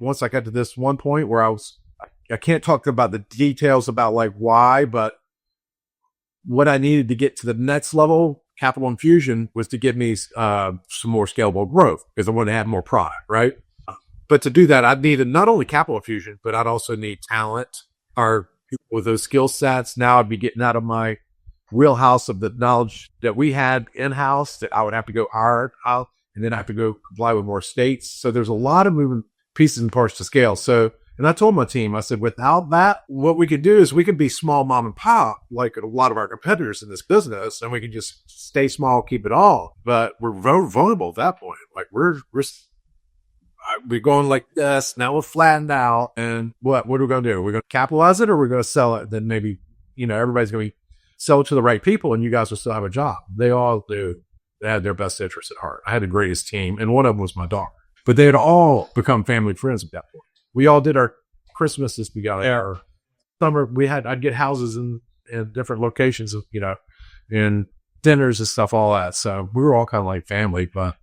once I got to this one point where I can't talk about the details about like why, but what I needed to get to the next level, capital infusion, was to give me some more scalable growth because I wanted to have more product, right? But to do that, I'd needed not only capital infusion, but I'd also need talent or people with those skill sets. Now I'd be getting out of my wheelhouse of the knowledge that we had in-house that I would have to go hire out, and then I have to go comply with more states. So there's a lot of moving pieces and parts to scale. So, and I told my team, I said, without that, what we could do is we could be small mom and pop, like a lot of our competitors in this business, and we can just stay small, keep it all. But we're vulnerable at that point. Like we're going like this. Now we're flattened out. And what are we going to do? We're going to capitalize it or we're going to sell it? Then maybe, everybody's going to sell it to the right people and you guys will still have a job. They all do. They had their best interests at heart. I had the greatest team, and one of them was my daughter. But they had all become family friends at that point. We all did our Christmases together. Our summer, I'd get houses in different locations, and dinners and stuff, all that. So we were all kind of like family, but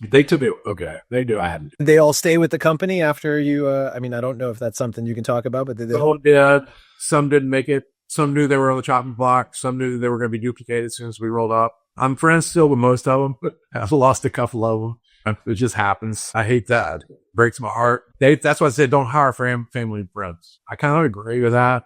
they took it. Okay. They do. I hadn't. Did they all stay with the company after you? I don't know if that's something you can talk about, but did they all did. Some didn't make it. Some knew they were on the chopping block. Some knew they were going to be duplicated as soon as we rolled up. I'm friends still with most of them, but I've lost a couple of them. It just happens. I hate that. It breaks my heart. That's why I said don't hire family and friends. I kind of agree with that,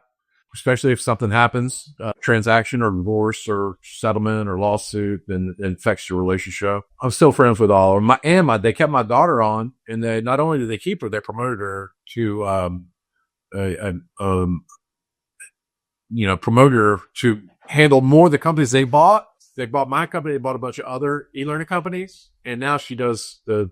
especially if something happens, transaction or divorce or settlement or lawsuit, and affects your relationship. I'm still friends with all of them. They kept my daughter on, and they not only did they keep her, they promoted her to promote her to handle more of the companies they bought. They bought my company. They bought a bunch of other e-learning companies. And now she does the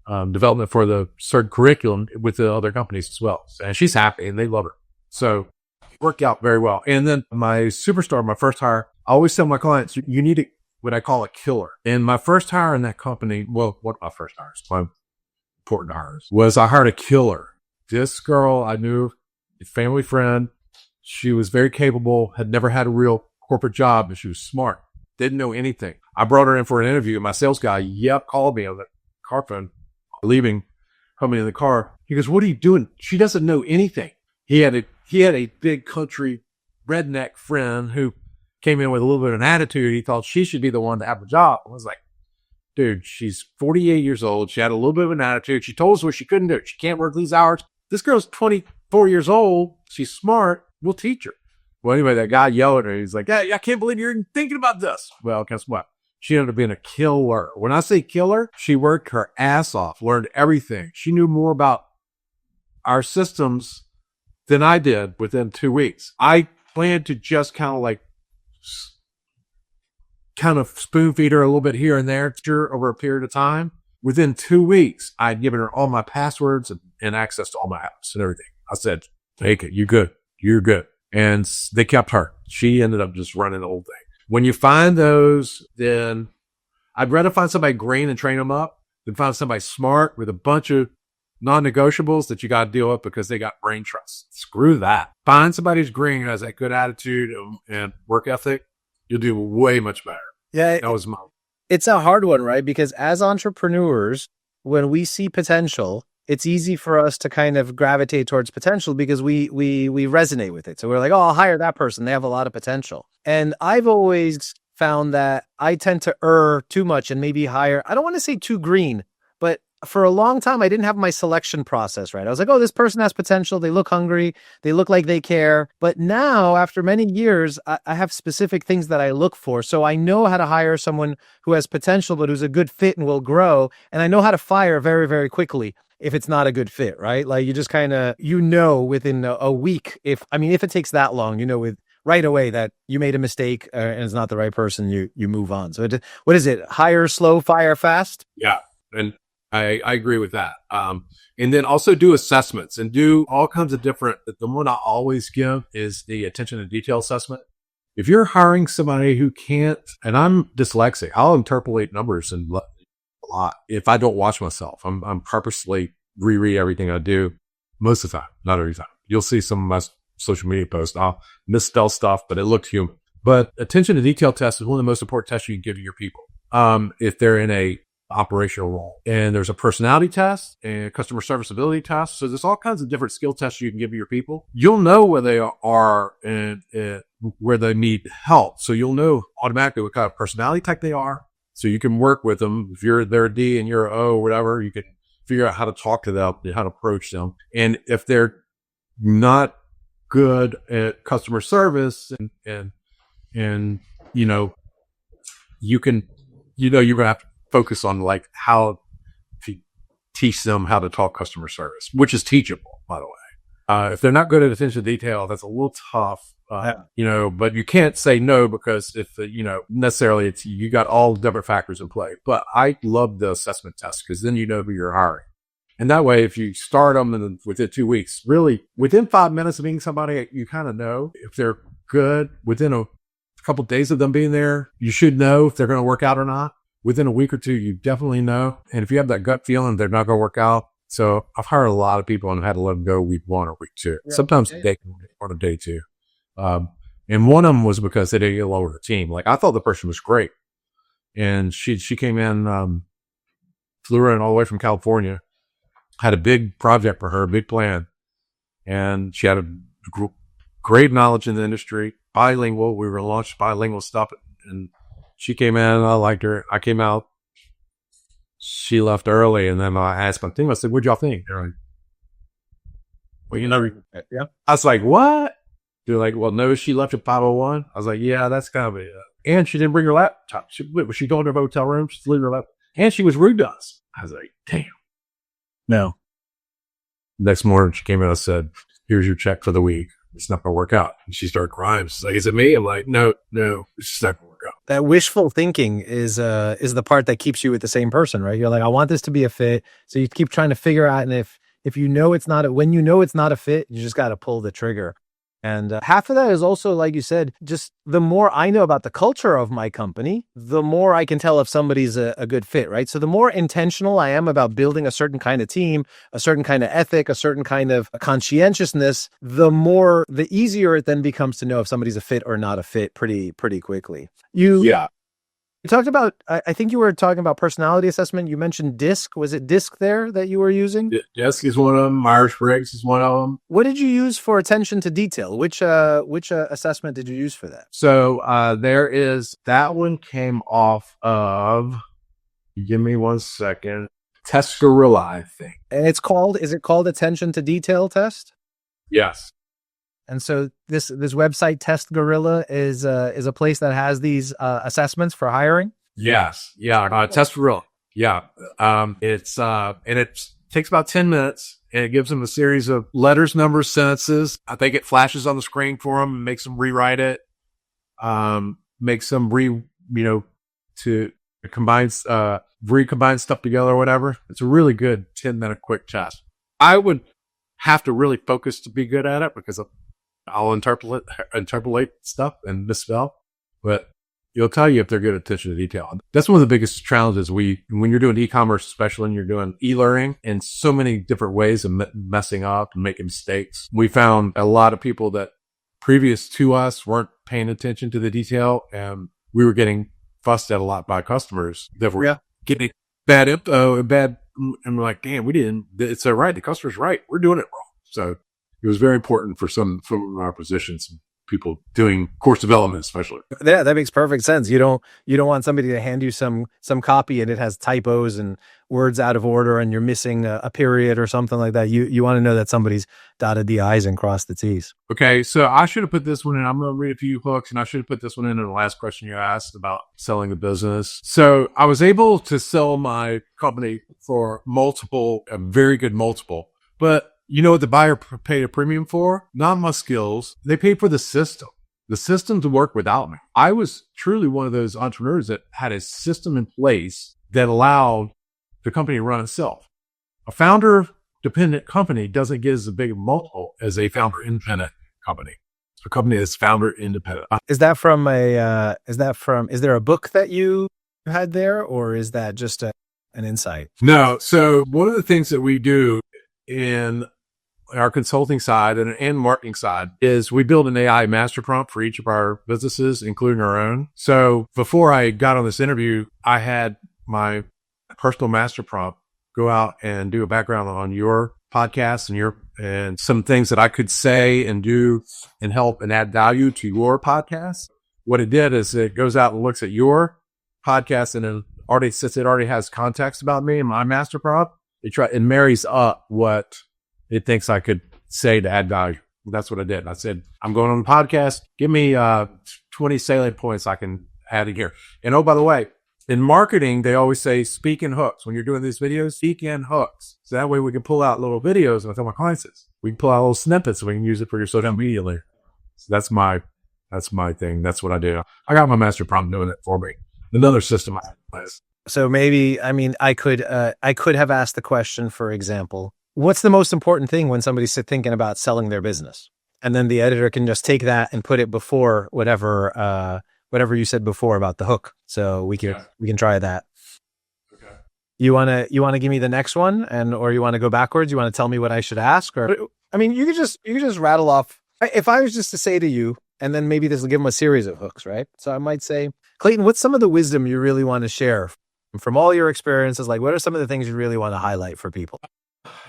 development for the certain curriculum with the other companies as well. And she's happy and they love her. So it worked out very well. And then my superstar, my first hire, I always tell my clients, you need what I call a killer. And my first hire in that company, well, what my first hires, my important hires, was I hired a killer. This girl I knew, a family friend. She was very capable, had never had a real corporate job, but she was smart, didn't know anything. I brought her in for an interview, and my sales guy, called me on the car phone, leaving, coming in the car. He goes, "What are you doing? She doesn't know anything." He had a big country redneck friend who came in with a little bit of an attitude. He thought she should be the one to have the job. I was like, dude, she's 48 years old. She had a little bit of an attitude. She told us what she couldn't do. She can't work these hours. This girl's 24 years old. She's smart. We'll teach her. Well, anyway, that guy yelled at her. He's like, "Hey, I can't believe you're even thinking about this." Well, guess what? She ended up being a killer. When I say killer, she worked her ass off, learned everything. She knew more about our systems than I did within 2 weeks. I planned to just kind of spoon feed her a little bit here and there over a period of time. Within 2 weeks, I'd given her all my passwords and access to all my apps and everything. I said, "Take it. You good. You're good." And they kept her. She ended up just running the whole thing. When you find those, then I'd rather find somebody green and train them up than find somebody smart with a bunch of non-negotiables that you got to deal with because they got brain trust. Screw that. Find somebody who's green, who has that good attitude and work ethic. You'll do way much better. Yeah. That was my. It's a hard one, right? Because as entrepreneurs, when we see potential, it's easy for us to kind of gravitate towards potential because we resonate with it. So we're like, "Oh, I'll hire that person. They have a lot of potential." And I've always found that I tend to err too much and maybe hire, I don't want to say too green, but for a long time, I didn't have my selection process right. I was like, "Oh, this person has potential. They look hungry. They look like they care." But now, after many years, I have specific things that I look for. So I know how to hire someone who has potential, but who's a good fit and will grow. And I know how to fire very, very quickly if it's not a good fit, right? Like you just kind of, within a week, if it takes that long, with right away that you made a mistake and it's not the right person, you move on. So what is it? Hire slow, fire fast? Yeah. And I agree with that. And then also do assessments and do all kinds of different. The one I always give is the attention to detail assessment. If you're hiring somebody who can't, and I'm dyslexic, I'll interpolate numbers and a lot. If I don't watch myself, I'm purposely reread everything I do most of the time, not every time. You'll see some of my social media posts. I'll misspell stuff, but it looked human. But attention to detail test is one of the most important tests you can give to your people. If they're in a operational role. And there's a personality test and a customer serviceability test. So there's all kinds of different skill tests you can give to your people. You'll know where they are and where they need help. So you'll know automatically what kind of personality type they are. So you can work with them. If they're a D and you're a O or whatever, you can figure out how to talk to them, how to approach them. And if they're not good at customer service and you can, you're going to have to focus on like how to teach them how to talk customer service, which is teachable, by the way. If they're not good at attention to detail, that's a little tough, but you can't say no because if, necessarily you got all the different factors in play. But I love the assessment test because then you know who you're hiring. And that way, if you start them and within 2 weeks, really within 5 minutes of meeting somebody, you kind of know if they're good. Within a couple of days of them being there, you should know if they're going to work out or not. Within a week or two, you definitely know. And if you have that gut feeling they're not going to work out. So I've hired a lot of people and had to let them go week 1 or week 2. Yeah, sometimes day 1 or day 2. And one of them was because they didn't get along with the team. Like I thought the person was great. And she came in, flew her in all the way from California, had a big project for her, a big plan. And she had a great knowledge in the industry, bilingual. We were going to launch bilingual stuff. And she came in, I liked her. I came out. She left early, and then I asked my team, I said, "What'd y'all think?" They're like, "Well, yeah." I was like, "What?" They're like, "Well, no, she left at 5:01. I was like, "Yeah, that's kind of it." And she didn't bring her laptop. Was she going to her hotel room? She leaving her laptop. And she was rude to us. I was like, damn. No. Next morning, she came in and said, "Here's your check for the week. It's not going to work out." And she started crying. She's like, "Is it me?" I'm like, no, it's just not going to work out. That wishful thinking is the part that keeps you with the same person, right? You're like, I want this to be a fit. So you keep trying to figure out, and if you know it's not, when you know it's not a fit, you just got to pull the trigger. And half of that is also, like you said, just the more I know about the culture of my company, the more I can tell if somebody's a good fit, right? So the more intentional I am about building a certain kind of team, a certain kind of ethic, a certain kind of conscientiousness, the easier it then becomes to know if somebody's a fit or not a fit pretty quickly. You talked about, I think you were talking about personality assessment. You mentioned DISC. Was it DISC there that you were using? DISC is one of them. Myers-Briggs is one of them. What did you use for attention to detail? Which assessment did you use for that? So there is, that one came off of, give me 1 second, Test Gorilla, I think. And is it called attention to detail test? Yes. And so this website, Test Gorilla, is a place that has these assessments for hiring. Yes, yeah, Test Gorilla. Yeah, and it takes about 10 minutes, and it gives them a series of letters, numbers, sentences. I think it flashes on the screen for them and makes them rewrite it. Makes them to combine recombine stuff together or whatever. It's a really good 10-minute quick test. I would have to really focus to be good at it because I'll interpolate stuff and misspell, but it'll tell you if they're good at attention to detail. That's one of the biggest challenges when you're doing e-commerce, especially when you're doing e-learning in so many different ways of messing up and making mistakes. We found a lot of people that previous to us weren't paying attention to the detail, and we were getting fussed at a lot by customers that were getting bad info and we're like, damn, we didn't, it's all right. The customer's right. We're doing it wrong. So it was very important for some of our positions, people doing course development, especially. Yeah, that makes perfect sense. You don't want somebody to hand you some copy and it has typos and words out of order and you're missing a period or something like that. You want to know that somebody's dotted the I's and crossed the T's. Okay, so I should have put this one in. I'm going to read a few hooks, and I should have put this one in the last question you asked about selling the business. So I was able to sell my company for a very good multiple, but you know what the buyer paid a premium for? Not my skills. They paid for the system to work without me. I was truly one of those entrepreneurs that had a system in place that allowed the company to run itself. A founder-dependent company doesn't get as big a multiple as a founder-independent company. It's a company that's founder-independent. Is there a book that you had there, or is that just an insight? No. So one of the things that we do in our consulting side and marketing side is we build an AI master prompt for each of our businesses, including our own. So before I got on this interview, I had my personal master prompt go out and do a background on your podcast and some things that I could say and do and help and add value to your podcast. What it did is it goes out and looks at your podcast, and it already has context about me and my master prompt. It marries up what it thinks I could say to add value. That's what I did. I said, I'm going on the podcast. Give me 20 salient points I can add in here. And oh, by the way, in marketing, they always say speak in hooks. When you're doing these videos, speak in hooks. So that way we can pull out little videos. And I tell my clients this. We can pull out little snippets so we can use it for your social media later. So that's my thing. That's what I do. I got my master prompt doing it for me. Another system I have in place. So maybe, I could have asked the question, for example, what's the most important thing when somebody's thinking about selling their business? And then the editor can just take that and put it before whatever you said before about the hook. So we can try that. Okay. You want to give me the next one, or you want to go backwards? You want to tell me what I should ask, or you could just rattle off. If I was just to say to you, and then maybe this will give them a series of hooks, right? So I might say, Clayton, what's some of the wisdom you really want to share from all your experiences? Like, what are some of the things you really want to highlight for people?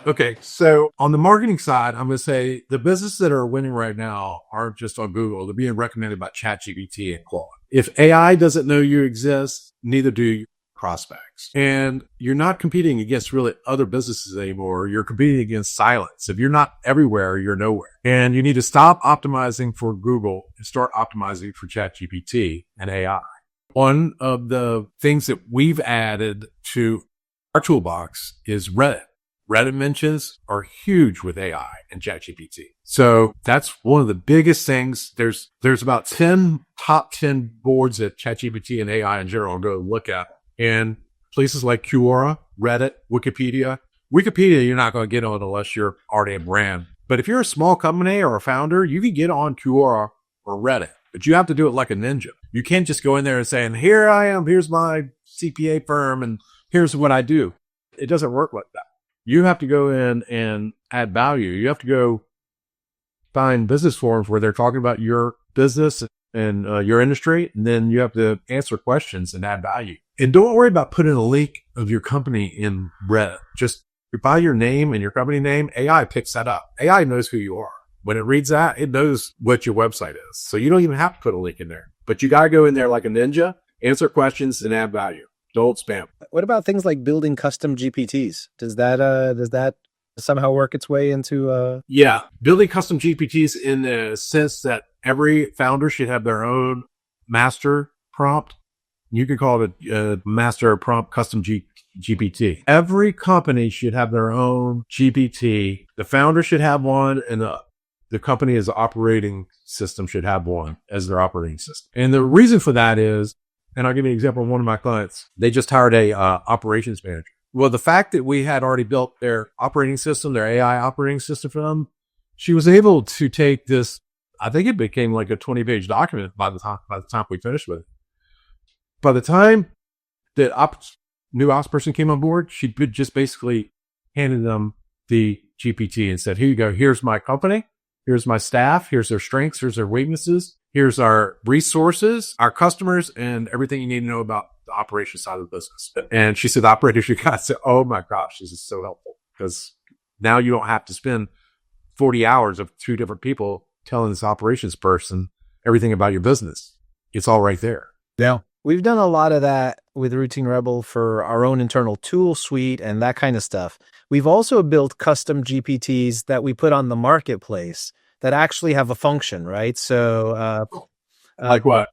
Okay, so on the marketing side, I'm going to say the businesses that are winning right now aren't just on Google. They're being recommended by ChatGPT and Claude. If AI doesn't know you exist, neither do your prospects. And you're not competing against really other businesses anymore. You're competing against silence. If you're not everywhere, you're nowhere. And you need to stop optimizing for Google and start optimizing for ChatGPT and AI. One of the things that we've added to our toolbox is Reddit. Reddit mentions are huge with AI and ChatGPT. So that's one of the biggest things. There's about 10 top 10 boards that ChatGPT and AI in general go look at. And places like Quora, Reddit, Wikipedia. Wikipedia, you're not going to get on unless you're already a brand. But if you're a small company or a founder, you can get on Quora or Reddit. But you have to do it like a ninja. You can't just go in there and say, and here I am, here's my CPA firm, and here's what I do. It doesn't work like that. You have to go in and add value. You have to go find business forums where they're talking about your business and your industry, and then you have to answer questions and add value. And don't worry about putting a link of your company in Reddit. Just by your name and your company name, AI picks that up. AI knows who you are. When it reads that, it knows what your website is. So you don't even have to put a link in there. But you got to go in there like a ninja, answer questions, and add value. Don't spam. What about things like building custom GPTs? Does that somehow work its way into Yeah, building custom GPTs in the sense that every founder should have their own master prompt. You could call it a master prompt custom GPT. Every company should have their own GPT. The founder should have one, and the company as operating system should have one as their operating system. And the reason for that is, and I'll give you an example of one of my clients. They just hired a operations manager. Well, the fact that we had already built their operating system, their AI operating system for them, she was able to take this. I think it became like a 20-page document by the time we finished with it. By the time that new ops person came on board, she just basically handed them the GPT and said, here you go. Here's my company. Here's my staff. Here's their strengths. Here's their weaknesses. Here's our resources, our customers, and everything you need to know about the operation side of the business. And she said, the operator, she got said, oh my gosh, this is so helpful, because now you don't have to spend 40 hours of 2 different people telling this operations person everything about your business. It's all right there. Yeah. We've done a lot of that with Routine Rebel for our own internal tool suite and that kind of stuff. We've also built custom GPTs that we put on the marketplace that actually have a function, right? So, like what?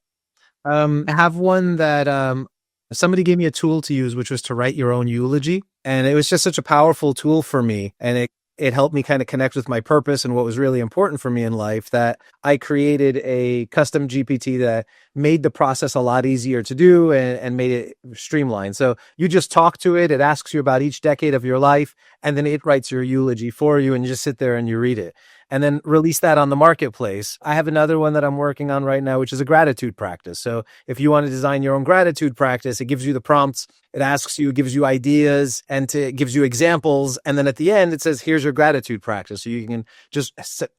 I have one that somebody gave me a tool to use, which was to write your own eulogy. And it was just such a powerful tool for me. And it helped me kind of connect with my purpose and what was really important for me in life, that I created a custom GPT that made the process a lot easier to do and made it streamlined. So you just talk to it, it asks you about each decade of your life, and then it writes your eulogy for you, and you just sit there and you read it. And then release that on the marketplace. I have another one that I'm working on right now, which is a gratitude practice. So if you want to design your own gratitude practice, it gives you the prompts, it asks you, gives you ideas, and it gives you examples. And then at the end, it says, here's your gratitude practice. So you can just,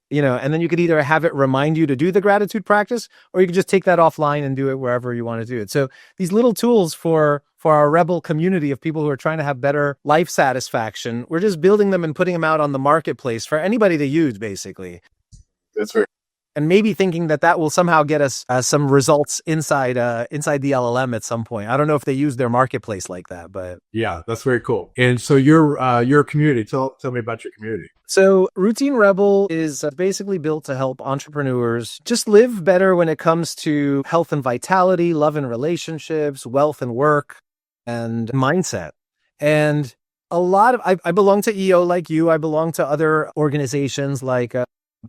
and then you could either have it remind you to do the gratitude practice, or you can just take that offline and do it wherever you want to do it. So these little tools for our Rebel community of people who are trying to have better life satisfaction, we're just building them and putting them out on the marketplace for anybody to use, basically. That's right. And maybe thinking that will somehow get us some results inside the LLM at some point. I don't know if they use their marketplace like that, but yeah, that's very cool. And so your community, tell me about your community. So Routine Rebel is basically built to help entrepreneurs just live better when it comes to health and vitality, love and relationships, wealth and work, and mindset. And a lot of, I belong to EO like you. I belong to other organizations like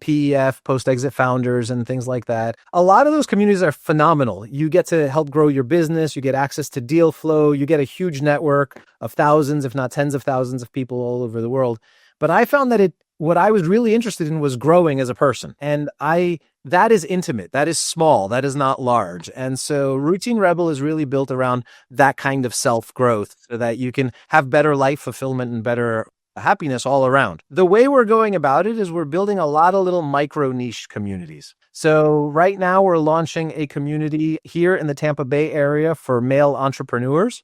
PEF, post-exit founders, and things like that. A lot of those communities are phenomenal. You get to help grow your business. You get access to deal flow. You get a huge network of thousands, if not tens of thousands of people all over the world. But I found that what I was really interested in was growing as a person. And that is intimate. That is small. That is not large. And so Routine Rebel is really built around that kind of self-growth so that you can have better life fulfillment and better happiness all around. The way we're going about it is we're building a lot of little micro niche communities. So right now we're launching a community here in the Tampa Bay area for male entrepreneurs.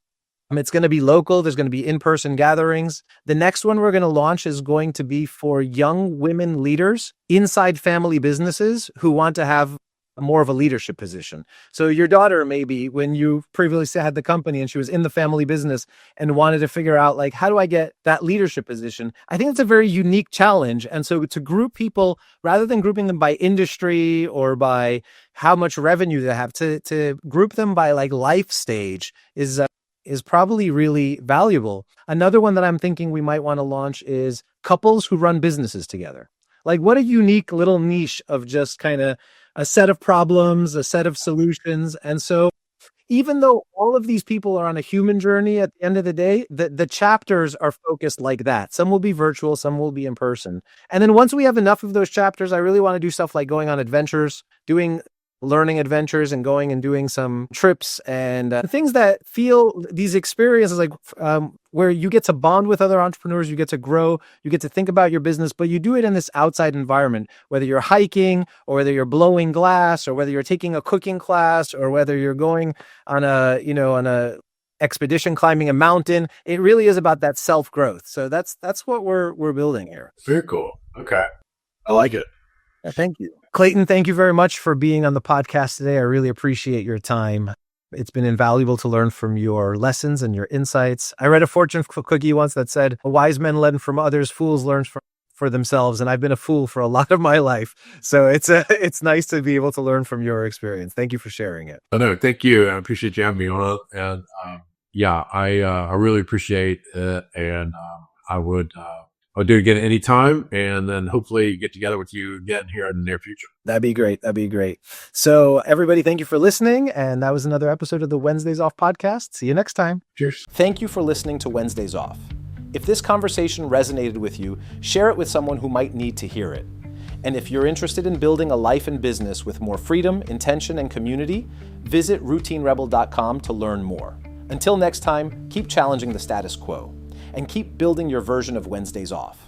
It's going to be local. There's going to be in-person gatherings. The next one we're going to launch is going to be for young women leaders inside family businesses who want to have more of a leadership position. So your daughter, maybe when you previously had the company and she was in the family business and wanted to figure out, like, how do I get that leadership position? I think it's a very unique challenge. And so to group people, rather than grouping them by industry or by how much revenue they have, to group them by like life stage is is probably really valuable. Another one that I'm thinking we might want to launch is couples who run businesses together. Like, what a unique little niche of just kind of a set of problems, a set of solutions. And so even though all of these people are on a human journey at the end of the day, the chapters are focused like that. Some will be virtual, some will be in person. And then once we have enough of those chapters, I really want to do stuff like going on adventures, doing learning adventures and going and doing some trips and things that feel these experiences like where you get to bond with other entrepreneurs, you get to grow, you get to think about your business, but you do it in this outside environment, whether you're hiking or whether you're blowing glass or whether you're taking a cooking class or whether you're going on a expedition climbing a mountain. It really is about that self-growth. So that's what we're building here. Very cool. Okay. I like it. Thank you. Clayton, thank you very much for being on the podcast today. I really appreciate your time. It's been invaluable to learn from your lessons and your insights. I read a fortune cookie once that said, wise men learn from others, fools learn for themselves. And I've been a fool for a lot of my life. So it's nice to be able to learn from your experience. Thank you for sharing it. Oh, no, thank you. I appreciate you having me on it. And I really appreciate it. And I'll do it again anytime, and then hopefully get together with you again here in the near future. That'd be great. So everybody, thank you for listening. And that was another episode of the Wednesdays Off podcast. See you next time. Cheers. Thank you for listening to Wednesdays Off. If this conversation resonated with you, share it with someone who might need to hear it. And if you're interested in building a life and business with more freedom, intention, and community, visit routinerebel.com to learn more. Until next time, keep challenging the status quo and keep building your version of Wednesdays Off.